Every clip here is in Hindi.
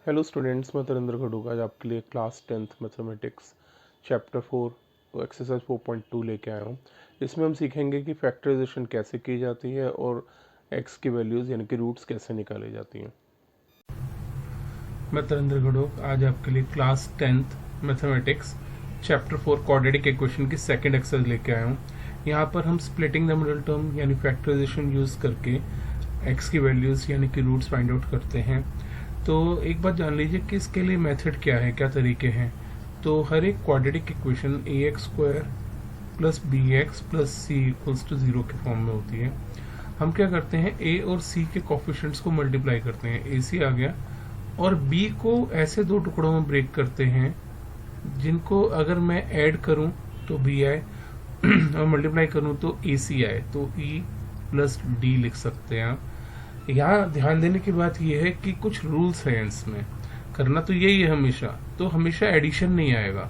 हेलो स्टूडेंट्स, मैं तरिंदर खडूका आज आपके लिए class 10th mathematics chapter 4 exercise 4.2 लेके आया हूँ। इसमें हम सीखेंगे कि फैक्टराइजेशन कैसे की जाती है और एक्स की वैल्यूज़ यानी कि रूट्स कैसे निकाली जाती हैं। मैं तरिंदर खडूक आज आपके लिए class 10th mathematics chapter 4 quadratic equation की सेकंड एक्सरसाइज लेके आया हूँ। यहाँ पर हम स्प्लिटिंग द मिडिल टर्म यानी फैक्टराइजेशन यूज़ करके एक्स की वैल्यूज़ यानी कि रूट्स फाइंड आउट करते हैं। तो एक बात जान लीजिए कि इसके लिए मेथड क्या है, क्या तरीके हैं। तो हर एक quadratic equation A x square plus B x plus c equals to 0 के फॉर्म में होती है। हम क्या करते हैं, ए और सी के कोफिशिएंट्स को मल्टीप्लाई करते हैं, ए सी आ गया, और बी को ऐसे दो टुकड़ों में ब्रेक करते हैं जिनको अगर मैं ऐड करूं तो बी आए और मल्टीप्लाई करूं तो ए सी आए, तो ई प्लस डी लिख सकते हैं आप। यहाँ ध्यान देने की बात यह है कि कुछ रूल्स हैं इसमें, करना तो यही है हमेशा, तो हमेशा एडिशन नहीं आएगा।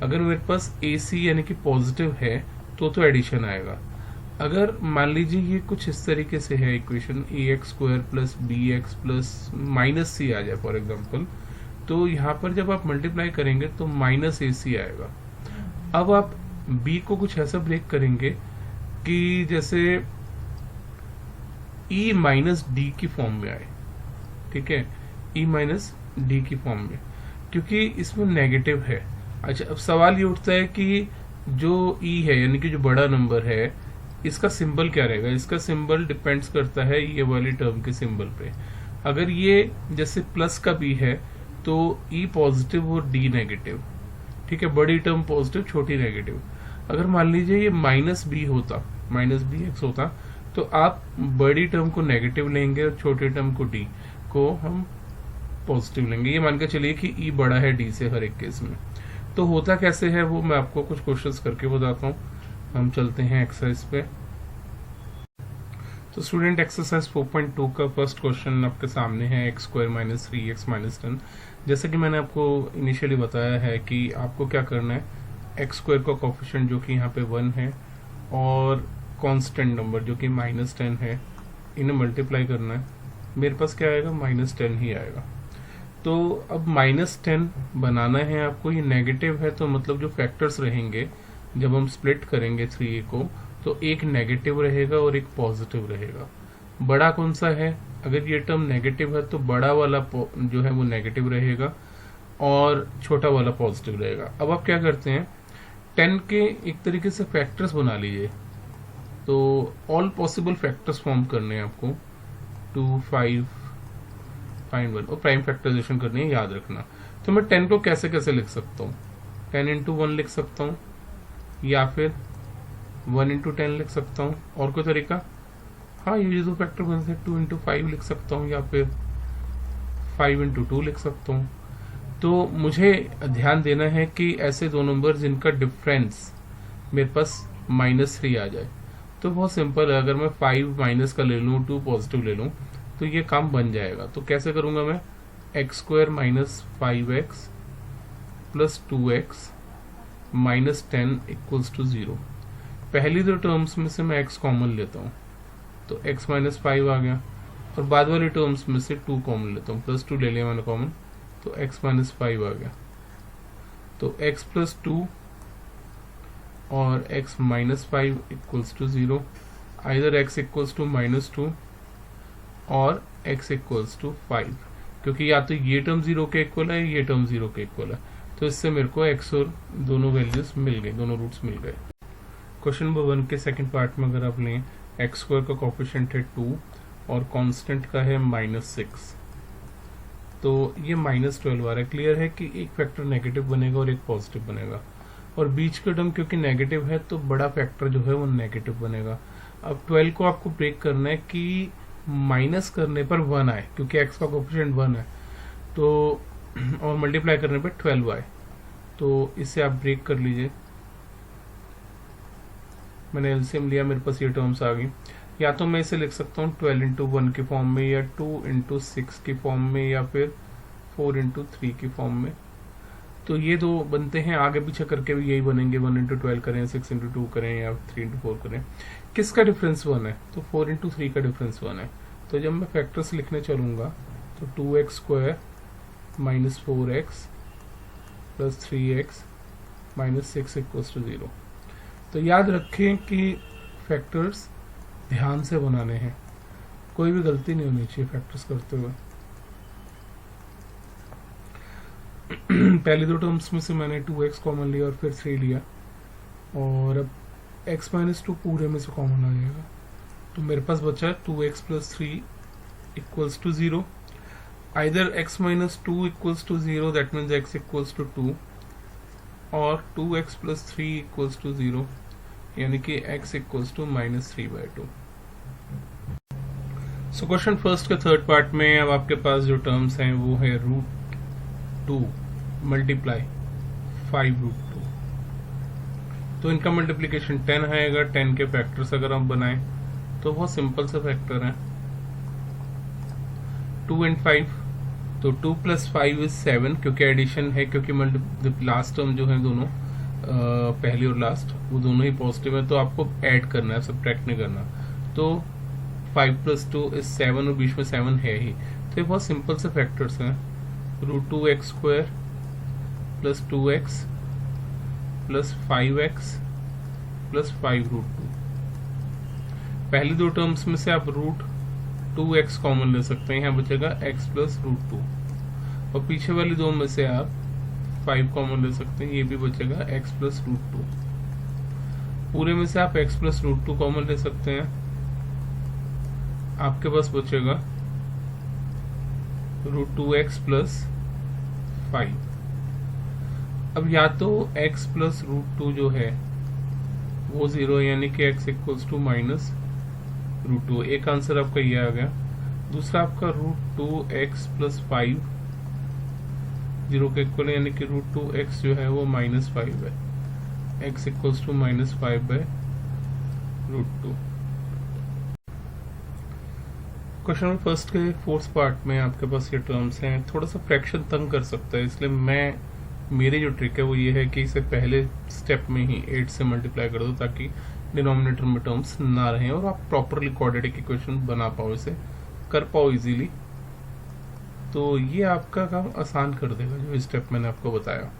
अगर मेरे पास ए सी यानी कि पॉजिटिव है तो एडिशन आएगा। अगर मान लीजिए ये कुछ इस तरीके से है इक्वेशन, ए x square plus B x plus minus C आ जाए फॉर एग्जाम्पल, तो यहाँ पर जब आप मल्टीप्लाई करेंगे तो माइनस ए सी आएगा। अब आप बी को कुछ ऐसा ब्रेक करेंगे कि जैसे ई माइनस डी की फॉर्म में आए, ठीक है, ई माइनस डी की फॉर्म में, क्योंकि इसमें नेगेटिव है। अच्छा, अब सवाल ये उठता है कि जो ई है यानी कि जो बड़ा नंबर है, इसका सिंबल क्या रहेगा। इसका सिंबल डिपेंड्स करता है ये वाली टर्म के सिंबल पे। अगर ये जैसे प्लस का बी है तो ई पॉजिटिव और डी नेगेटिव, ठीक है, बड़ी टर्म पॉजिटिव छोटी नेगेटिव। अगर मान लीजिए ये माइनस बी होता, माइनस बी एक्स होता, तो आप बड़ी टर्म को नेगेटिव लेंगे और छोटे टर्म को डी को हम पॉजिटिव लेंगे। ये मान के चलिए कि ई बड़ा है डी से हर एक केस में। तो होता कैसे है वो मैं आपको कुछ क्वेश्चंस करके बताता हूँ। हम चलते हैं एक्सरसाइज पे। तो स्टूडेंट, एक्सरसाइज 4.2 का फर्स्ट क्वेश्चन आपके सामने है, x square minus 3x minus 10। जैसे कि मैंने आपको इनिशियली बताया है कि आपको क्या करना है, एक्स स्क्वायर का कोफिशिएंट जो कि यहाँ पे 1 है और कांस्टेंट नंबर जो कि माइनस 10 है, इन्हें मल्टीप्लाई करना है। मेरे पास क्या आएगा, माइनस 10 ही आएगा। तो अब माइनस 10 बनाना है आपको, ये नेगेटिव है तो मतलब जो फैक्टर्स रहेंगे जब हम स्प्लिट करेंगे 3 को, तो एक नेगेटिव रहेगा और एक पॉजिटिव रहेगा। बड़ा कौन सा है, अगर ये टर्म नेगेटिव है तो बड़ा वाला जो है वो नेगेटिव रहेगा और छोटा वाला पॉजिटिव रहेगा। अब आप क्या करते हैं, 10 के एक तरीके से फैक्टर्स बना लीजिए। तो ऑल पॉसिबल फैक्टर्स फॉर्म करने हैं आपको, 2, 5, फाइंड 1 और प्राइम फैक्टराइजेशन करनी है, याद रखना। तो मैं 10 को कैसे कैसे लिख सकता हूँ, 10 इंटू 1 लिख सकता हूँ, या फिर 1 इंटू 10 लिख सकता हूँ। और कोई तरीका, हाँ, ये जो फैक्टर बनते हैं 2 इंटू 5 लिख सकता हूँ, या फिर 5 इंटू 2 लिख सकता हूँ। तो मुझे ध्यान देना है कि ऐसे दो नंबर जिनका डिफरेंस मेरे पास -3 आ जाए। तो बहुत सिंपल है, अगर मैं 5 माइनस का ले लूँ, 2 पॉजिटिव ले लूँ, तो ये काम बन जाएगा। तो कैसे करूँगा मैं, x square minus 5x plus 2x minus 10 equals to 0। पहली दो टर्म्स में से मैं x कॉमन लेता हूँ, तो x माइनस 5 आ गया, और बाद वाली टर्म्स में से 2 कॉमन लेता हूँ, प्लस 2 ले लिया मैंने कॉमन, तो x माइनस 5 आ गया। तो x प्लस 2 और x minus 5 equals to 0। Either x equals to -2 और x इक्वल्स टू 5, क्योंकि या तो ये टर्म 0 के इक्वल है, ये टर्म 0 के इक्वल है। तो इससे मेरे को x और दोनों वैल्यूज मिल गई, दोनों रूट्स मिल गए। क्वेश्चन नंबर 1 के सेकंड पार्ट में अगर आप लें, एक्स स्क्वायर का कोफिशिएंट है 2 और कांस्टेंट का है -6, तो ये -12 आ रहा है। क्लियर है कि एक फैक्टर नेगेटिव बनेगा और एक पॉजिटिव बनेगा, और बीच का टर्म क्योंकि नेगेटिव है तो बड़ा फैक्टर जो है वो नेगेटिव बनेगा। अब 12 को आपको ब्रेक करना है कि माइनस करने पर 1 आए, क्योंकि x का कोफिशिएंट 1 है, तो और मल्टीप्लाई करने पर 12 आए। तो इसे आप ब्रेक कर लीजिए। मैंने एलसीएम लिया, मेरे पास ये टर्म्स आ गई। या तो मैं इसे लिख सकता हूँ 12 इंटू 1 की फॉर्म में, या 2 इंटू 6 की फॉर्म में, या फिर 4 इंटू 3 की फॉर्म में। तो ये दो बनते हैं, आगे पीछे करके भी यही बनेंगे, 1 इंटू 12 करें, 6 इंटू 2 करें, या 3 इंटू 4 करें। किसका डिफरेंस 1 है, तो 4 इंटू 3 का डिफरेंस 1 है। तो जब मैं फैक्टर्स लिखने चलूंगा तो 2x square minus 4x plus 3x minus 6 equals to 0। तो याद रखें कि फैक्टर्स ध्यान से बनाने हैं, कोई भी गलती नहीं होनी चाहिए फैक्टर्स करते हुए। पहली दो टर्म्स में से मैंने 2x कॉमन लिया और फिर 3 लिया, और अब x माइनस 2 पूरे में से कॉमन आ जाएगा, तो मेरे पास बचा है 2x plus 3 equals to 0। Either x minus 2 equals to 0, that means x equals to 2, और 2x प्लस 3 इक्वल्स टू 0, यानी कि x equals to minus 3/2। So question first के थर्ड पार्ट में अब आपके पास जो टर्म्स हैं वो है √2 मल्टीप्लाई 5√2। तो इनका मल्टीप्लीकेशन 10 आएगा। 10 के फैक्टर्स अगर आप बनाएं तो बहुत सिंपल सा फैक्टर है, 2 and 5, तो 2 प्लस 5 इज 7, क्योंकि एडिशन है, क्योंकि लास्ट टर्म जो है दोनों पहली और लास्ट वो दोनों ही पॉजिटिव है, तो आपको ऐड करना है, सब्ट्रैक्ट नहीं करना। तो 5 प्लस 2 इज 7 और बीच में 7 है ही, तो ये बहुत सिंपल से फैक्टर्स हैं। √2x² plus 2x plus 5x plus 5√2। पहली दो टर्म्स में से आप √2x कॉमन ले सकते हैं, यहाँ बचेगा x प्लस √2, और पीछे वाली दो में से आप 5 कॉमन ले सकते हैं, ये भी बचेगा x प्लस √2। पूरे में से आप x प्लस √2 कॉमन ले सकते हैं, आपके पास बचेगा √2x प्लस 5। अब या तो x प्लस √2 जो है वो 0, यानी कि x इक्वल्स टू माइनस √2, एक आंसर आपका ये आ गया। दूसरा आपका √2x प्लस 5 0 के इक्वल, यानी कि √2x जो है वो माइनस 5 है, x equals to minus 5/√2। Question first के फोर्थ पार्ट में आपके पास ये टर्म्स हैं, थोड़ा सा फ्रैक्शन तंग कर सकता है, इसलिए मेरी जो ट्रिक है वो ये है कि इसे पहले स्टेप में ही 8 से मल्टीप्लाई कर दो, ताकि डिनोमिनेटर में टर्म्स ना रहें और आप प्रॉपरली क्वाड्रेटिक इक्वेशन बना पाओ, इसे कर पाओ इजीली। तो ये आपका काम आसान कर देगा जो स्टेप मैंने आपको बताया।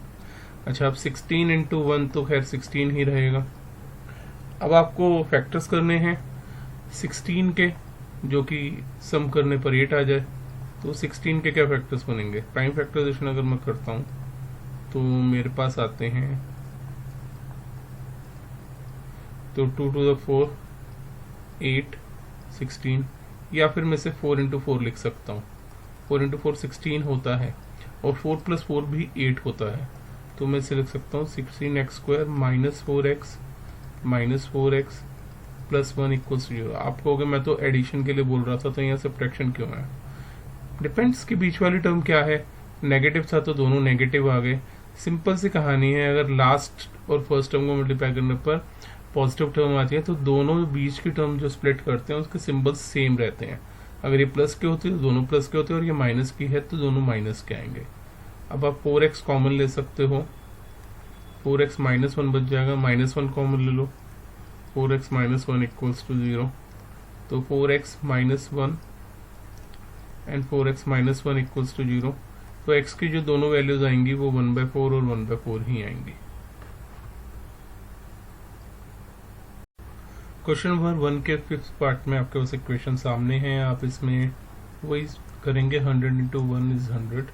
अच्छा, अब 16 इंटू 1 तो खैर 16 ही रहेगा। अब आपको फैक्टर्स करने हैं 16 के, जो कि सम करने पर 8 आ जाए। तो 16 के क्या फैक्टर्स बनेंगे? प्राइम फैक्टराइजेशन अगर मैं करता हूं तो मेरे पास आते हैं, तो 2 to the 4 8 16, या फिर मैं से 4 into 4 लिख सकता हूँ। 4 into 4 16 होता है, और 4 plus 4 भी 8 होता है, तो मैं इसे लिख सकता हूँ 16x² minus 4x minus 4x plus 1 equals 0। आप कहोगे मैं तो एडिशन के लिए बोल रहा था, तो यहाँ सब्ट्रैक्शन क्यों है? डिपेंड्स कि बीच वाली टर्म क्या है, नेगेटिव था तो दोनों नेगेटिव आ गए। सिंपल सी कहानी है, अगर लास्ट और फर्स्ट टर्म को मल्टीप्लाई करने पर पॉजिटिव टर्म आती है तो दोनों बीच की टर्म जो स्प्लिट करते हैं उसके सिंबल्स सेम रहते हैं। अगर ये प्लस के होते हैं तो दोनों प्लस के होते हैं, और ये माइनस की है तो दोनों माइनस के आएंगे। अब आप 4x कॉमन ले सकते हो, 4x माइनस 1 बच जाएगा, माइनस 1 कॉमन ले लो, 4x माइनस 1 इक्वल्स टू 0। तो 4x minus 1 and 4x minus 1 equals to 0। तो x की जो दोनों वैल्यूज आएंगी वो 1/4 और 1/4 ही आएंगी। क्वेश्चन नंबर 1 के 5th पार्ट में आपके पास इक्वेशन सामने हैं, आप इसमें वही करेंगे 100 into 1 is 100।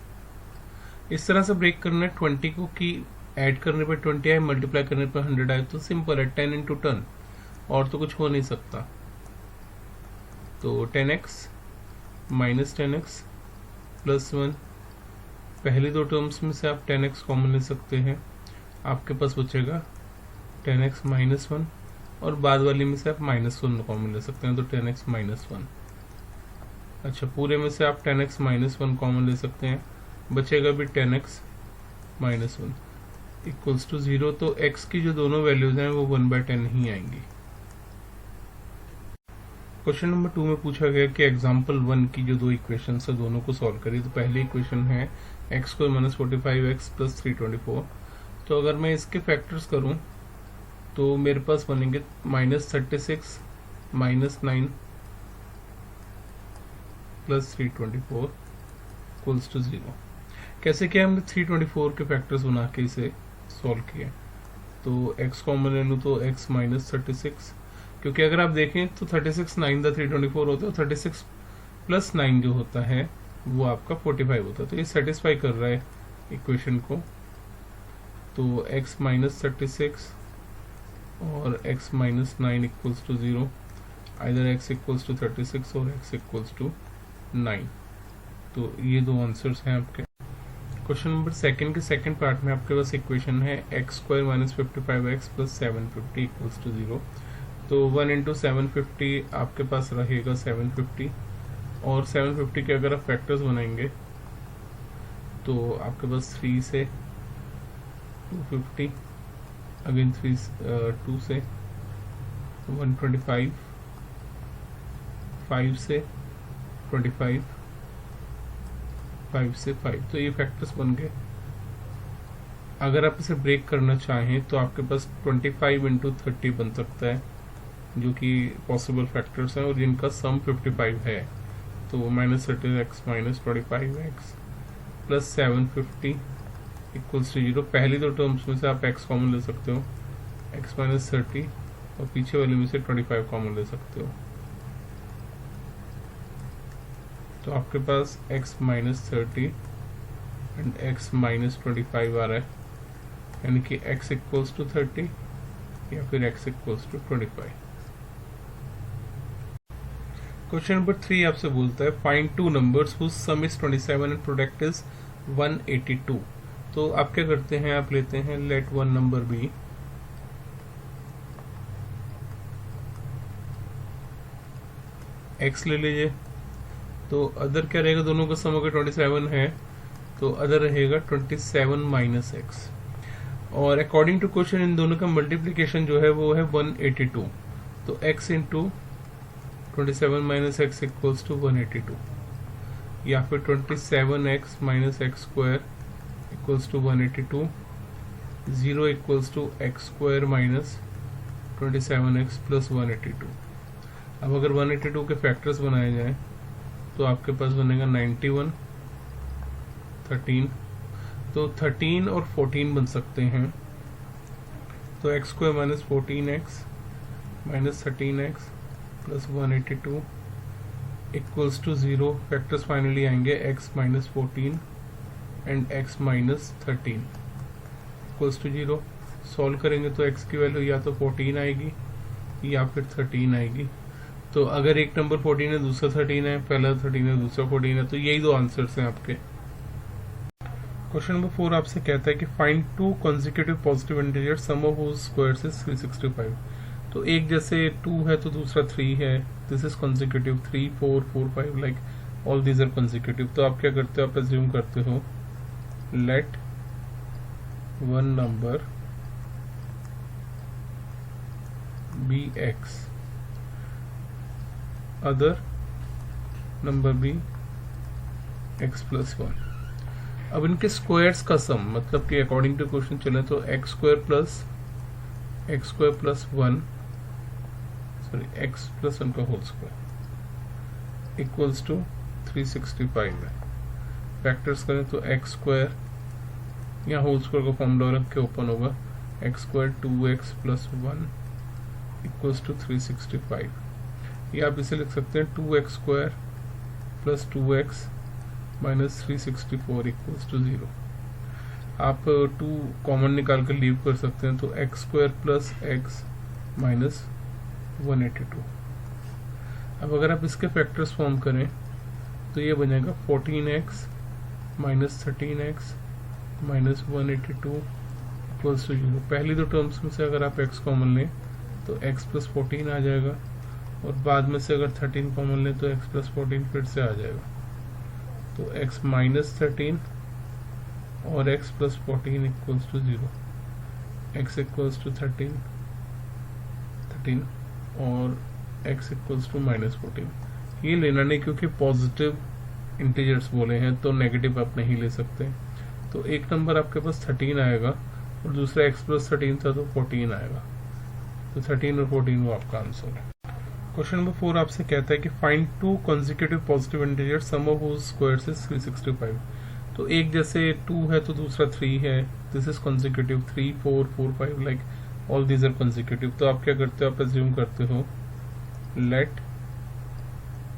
इस तरह से ब्रेक करना है 20 को कि ऐड करने पर 20 आए, मल्टीप्लाई करने पर 100 आए, तो सिंपल है 10 into 10, और तो कुछ हो नहीं सकता। तो 10x माइनस 10x प्लस 1, पहली दो टर्म्स में से आप 10x कॉमन ले सकते हैं, आपके पास बचेगा 10x माइनस 1, और बाद वाली में से आप माइनस 1 कॉमन ले सकते हैं, तो 10x माइनस 1। अच्छा, पूरे में से आप 10x माइनस 1 कॉमन ले सकते हैं, बचेगा भी 10x माइनस 1 इक्वल्स टू 0। तो x की जो दोनों वैल्यूज हैं वो 1/10 ही आएंगी। क्वेश्चन नंबर 2 में पूछा गया कि एग्जाम्पल 1 की जो दो इक्वेशन है दोनों को सॉल्व करिए। तो पहली इक्वेशन है x² माइनस 45x प्लस 324। तो अगर मैं इसके फैक्टर्स करूं तो मेरे पास बनेंगे minus 36 minus 9 plus 324 equals to 0। कैसे किया हमने 324 के फैक्टर्स बना के इसे सॉल्व किया। तो x कॉमन ले लूँ तो x माइनस 36, क्योंकि अगर आप देखें तो 36 9 द 324 होता है, 36 प्लस 9 जो होता है वो आपका 45 होता है। तो ये सेटिस्फाई कर रहा है इक्वेशन को। तो x माइनस 36 और x minus 9 equals to 0, either x equals to 36 और x इक्वल्स टू 9। तो ये दो आंसर्स हैं आपके। क्वेश्चन नंबर सेकंड के सेकंड पार्ट में आपके पास इक्वेशन है x square minus 55x plus 750 equals to 0। तो 1 इंटू 750 आपके पास रहेगा 750, और 750 के अगर आप फैक्टर्स बनाएंगे तो आपके पास 3 से 250, अगेन 2 से 125, 5 से 25, 5 से 5। तो ये फैक्टर्स बन गए। अगर आप इसे ब्रेक करना चाहें तो आपके पास 25 इंटू 30 बन सकता है, जो कि पॉसिबल फैक्टर्स हैं और जिनका सम 55 है। तो minus 30x minus 25x plus 750 equals to 0। पहली दो टर्म्स में से आप x कॉमन ले सकते हो, x माइनस 30, और पीछे वाले में से 25 कॉमन ले सकते हो। तो आपके पास x minus 30 and x minus 25 आ रहा है, यानी कि x इक्वल्स टू 30 या फिर x equals to 25। Question number 3 आपसे बोलता है find two numbers whose sum is 27 and product is 182। तो आप क्या करते हैं, आप लेते हैं let one number be x ले लीजिए। तो अदर क्या रहेगा, दोनों का सम अगर 27 है तो अदर रहेगा 27 माइनस एक्स, और अकॉर्डिंग टू क्वेश्चन इन दोनों का मल्टीप्लीकेशन जो है वो है 182। तो x into 27 minus x equals to 182, या फिर 27x minus x square equals to 182, 0 equals to x square minus 27x plus 182। अब अगर 182 के फैक्टर्स बनाए जाएं तो आपके पास बनेगा 91, 13। तो 13 और 14 बन सकते हैं। तो x square minus 14x minus 13x plus 182 equals to 0। Factors finally आएंगे x minus 14 and x minus 13 equals to 0। Solve करेंगे तो x की वैल्यू या तो 14 आएगी या फिर 13 आएगी। तो अगर एक नंबर 14 है, दूसरा 13 है, पहला 13 है, दूसरा 14 है, तो यही दो आंसर्स हैं आपके। क्वेश्चन नंबर 4 आपसे कहता है कि find two consecutive positive integers sum of whose squares is 365। तो एक जैसे 2 है तो दूसरा 3 है, this is consecutive. 3 4 4 5 like all these are consecutive. तो आप क्या करते हो, आप अज्यूम करते हो let one number be x, other number be x plus 1। अब इनके स्क्वायर्स का सम, मतलब कि अकॉर्डिंग टू क्वेश्चन चले तो x square plus 1, sorry x plus 1 का होल स्क्वायर इक्वल्स टू 365 है। फैक्टर्स करें तो x स्क्वायर या होल स्क्वायर का फॉर्मूला रख के ओपन होगा, x square 2x plus 1 equals to 365। या आप इसे लिख सकते हैं 2x square plus 2x minus 364 equals to 0। आप 2 कॉमन निकाल कर लीव कर सकते हैं, तो x square plus x minus 182। अब अगर आप इसके फैक्टर्स फॉर्म करें तो ये बनेगा 14x minus 13x minus 182 equals to 0। पहली दो टर्म्स में से अगर आप x कॉमन लें तो x प्लस 14 आ जाएगा, और बाद में से अगर 13 कॉमन लें तो x प्लस 14 फिर से आ जाएगा। तो x माइनस 13 और x plus 14 equals to 0। x equals to 13 और x इक्वल्स टू माइनस 14। ये लेना नहीं, क्योंकि पॉजिटिव इंटीजर्स बोले हैं तो नेगेटिव आप नहीं ले सकते। तो एक नंबर आपके पास 13 आएगा और दूसरा x प्लस 13 था तो 14 आएगा। तो 13 और 14 वो आपका आंसर है। क्वेश्चन नंबर 4 आपसे कहता है कि find two consecutive positive integers sum of whose squares is 365। तो एक जैसे 2 है तो दूसरा 3 है, this is consecutive, 3 4 4 5 like all these are consecutive. तो आप क्या करते हो, आप अज्यूम करते हो let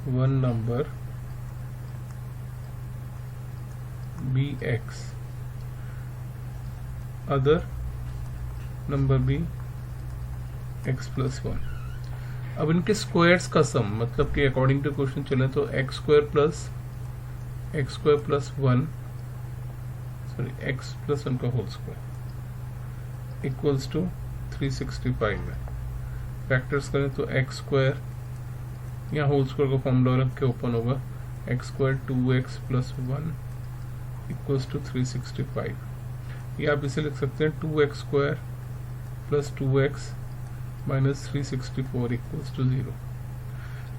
one number be x, other number be x plus 1। अब इनके स्क्वायर्स का सम, मतलब कि अकॉर्डिंग टू क्वेश्चन चले तो x square plus 1, sorry x plus 1 का होल स्क्वायर इक्वल्स टू 365 है। फैक्टर्स करें तो एक्स स्क्वायर, यहाँ होल स्क्वायर का फॉर्मूला रख के ओपन होगा, x square 2x plus 1 equals to 365। ये आप इसे लिख सकते हैं 2x square plus 2x minus 364 equals to 0।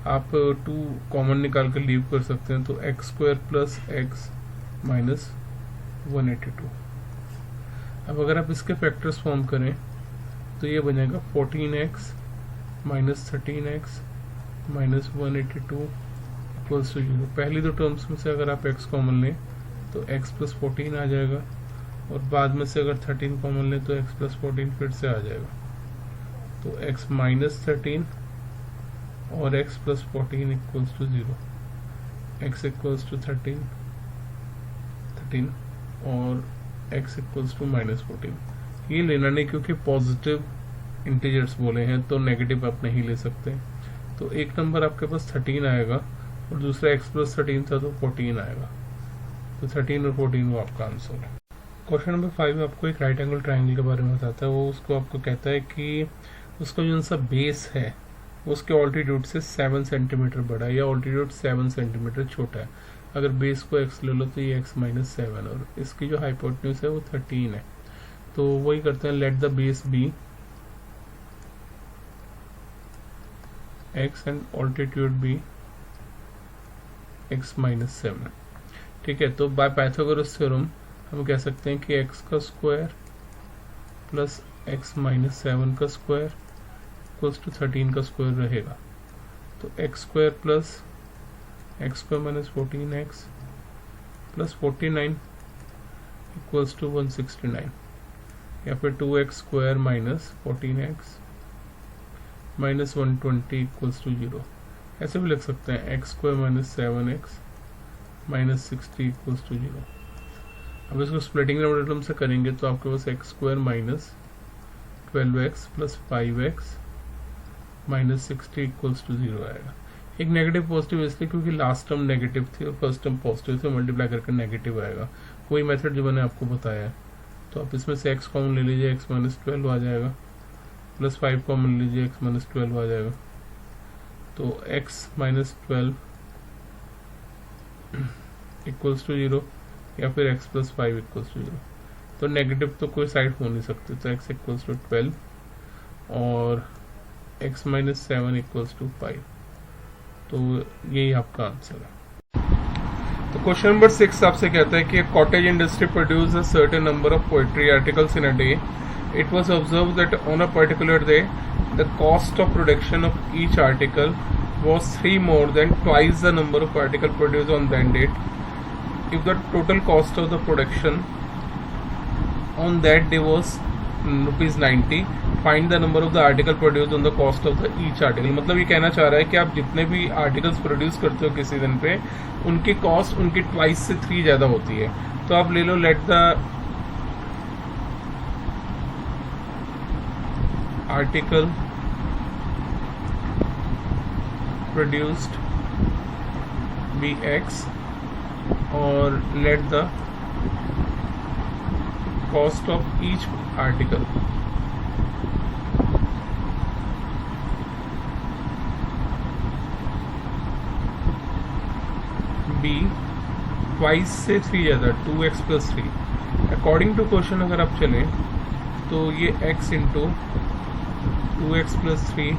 आप 2 कॉमन निकाल कर लीव कर सकते हैं, तो x square plus x minus 182। अब अगर आप इसके फैक्टर्स फॉर्म करें तो ये बनेगा 14x minus 13x minus 182 equals to 0। पहली दो टर्म्स में से अगर आप x कॉमन लें तो x प्लस 14 आ जाएगा, और बाद में से अगर 13 कॉमन लें तो x प्लस 14 फिर से आ जाएगा, तो x माइनस 13 और x plus 14 equals to 0। x equals to 13 और x इक्वल्स टू माइनस 14। ये लेना नहीं, क्योंकि पॉजिटिव इंटीजर्स बोले हैं तो नेगेटिव आप नहीं ले सकते। तो एक नंबर आपके पास 13 आएगा और दूसरा x प्लस 13 था तो 14 आएगा, तो 13 और 14 वो आपका आंसर है। क्वेश्चन नंबर 5 आपको एक राइट एंगल ट्राइंगल के बारे में बताता है। वो उसको आपको कहता है कि उसका जो सा बेस है उसके ऑल्टीट्यूड से 7 सेंटीमीटर बड़ा है या ऑल्टीट्यूड 7 सेंटीमीटर छोटा है। अगर बेस को x ले लो तो ये x माइनस 7, और इसकी जो हाइपोटेन्यूज है वो 13 है। तो वही करते हैं, let the base be x and altitude be x minus 7। ठीक है, तो बाय पाइथागोरस थ्योरम हम कह सकते हैं कि x का स्क्वायर प्लस x माइनस 7 का स्क्वायर इक्वल्स टू 13 का स्क्वायर रहेगा। तो x square plus x square minus 14x plus 49 equals to 169, या फिर 2x square minus 14x minus 120 equals to 0। ऐसे भी लिख सकते हैं x square minus 7x minus 60 equals to 0। अब इसको स्प्लिटिंग नोटेटम से करेंगे तो आपके पास x square minus 12x plus 5x minus 60 equals to 0 आएगा। एक नेगेटिव पॉजिटिव इसलिए क्योंकि लास्ट टर्म नेगेटिव थी और फर्स्ट टर्म पॉजिटिव थी, मल्टीप्लाई करके नेगेटिव आएगा। कोई मेथड जो मैंने आपको बताया है, तो आप इसमें से x कॉमन ले लीजिए, x माइनस 12 आ जाएगा, प्लस 5 कॉमन लीजिए, x माइनस 12 आ जाएगा। तो x माइनस 12 इक्वल्स टू 0, या फिर x प्लस 5 इक्वल्स टू 0। तो नेगेटिव तो कोई साइड हो नहीं सकती, तो x इक्वल्स टू 12 और x माइनस 7 इक्वल्स टू 5। तो यही आपका आंसर है। तो क्वेश्चन नंबर 6 आपसे कहता है कि cottage industry produce a certain number of poetry articles in a day. It was observed that on a particular day the cost of production of each article was 3 more than twice the number of article produced on that date. If the total cost of the production on that day was rupees 90, find the number of the article produced on the cost of the each article. मतलब ये कहना चाह रहा है कि आप जितने भी आर्टिकल्स प्रोड्यूस करते हो किसी दिन पे, उनकी कॉस्ट उनकी ट्वाइस से 3 ज़्यादा होती है। तो आप ले लो let the article produced be x और let the cost of each article be twice से 3 ज़्यादा, 2x plus 3। According to question अगर आप चलें तो ये x into 2x plus 3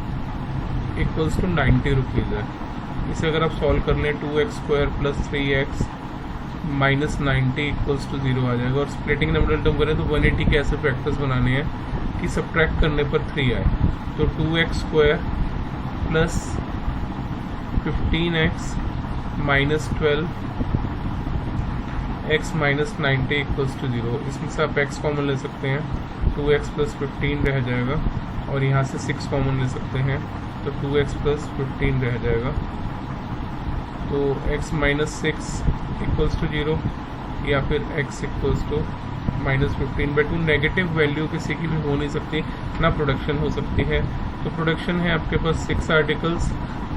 equals to 90 rupees है। इसे अगर आप सॉल्व कर लें 2x square plus 3x minus 90 equals to 0 आ जाएगा। और स्प्लिटिंग नंबर करें तो 180 के ऐसे फैक्टर्स बनाने हैं कि सब्ट्रैक्ट करने पर 3 आए। तो 2x square plus 15x minus 12 x minus 90 equals to 0। इसमें से आप x कॉमन ले सकते हैं, 2x प्लस 15 रह जाएगा, और यहाँ से 6 कॉमन ले सकते हैं तो 2x प्लस 15 रह जाएगा। तो x माइनस 6 इक्वल्स टू 0 या फिर x equals to minus 15/2। Negative value किसी की भी हो नहीं सकती, ना प्रोडक्शन हो सकती है। तो प्रोडक्शन है आपके पास 6 आर्टिकल्स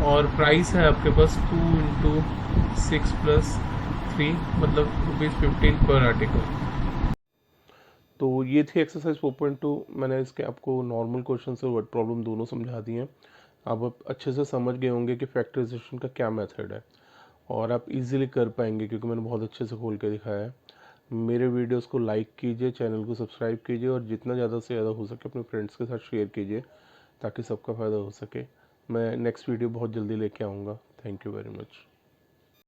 और प्राइस है आपके पास 2 इंटू 6 प्लस 3 मतलब ₹15 पर आर्टिकल। तो ये थी एक्सरसाइज 4.2। मैंने इसके आपको नॉर्मल क्वेश्चन और वर्ड प्रॉब्लम दोनों समझा दिए हैं। अब आप अच्छे से समझ गए होंगे कि फैक्टराइजेशन का क्या मेथड है और आप इजीली कर पाएंगे क्योंकि मैंने बहुत अच्छे से खोल के दिखाया है। मेरे वीडियोस को लाइक कीजिए, चैनल को सब्सक्राइब कीजिए और जितना ज़्यादा से ज़्यादा हो सके अपने फ्रेंड्स के साथ शेयर कीजिए ताकि सबका फ़ायदा हो सके। मैं नेक्स्ट वीडियो बहुत जल्दी लेके आऊँगा। Thank you very much.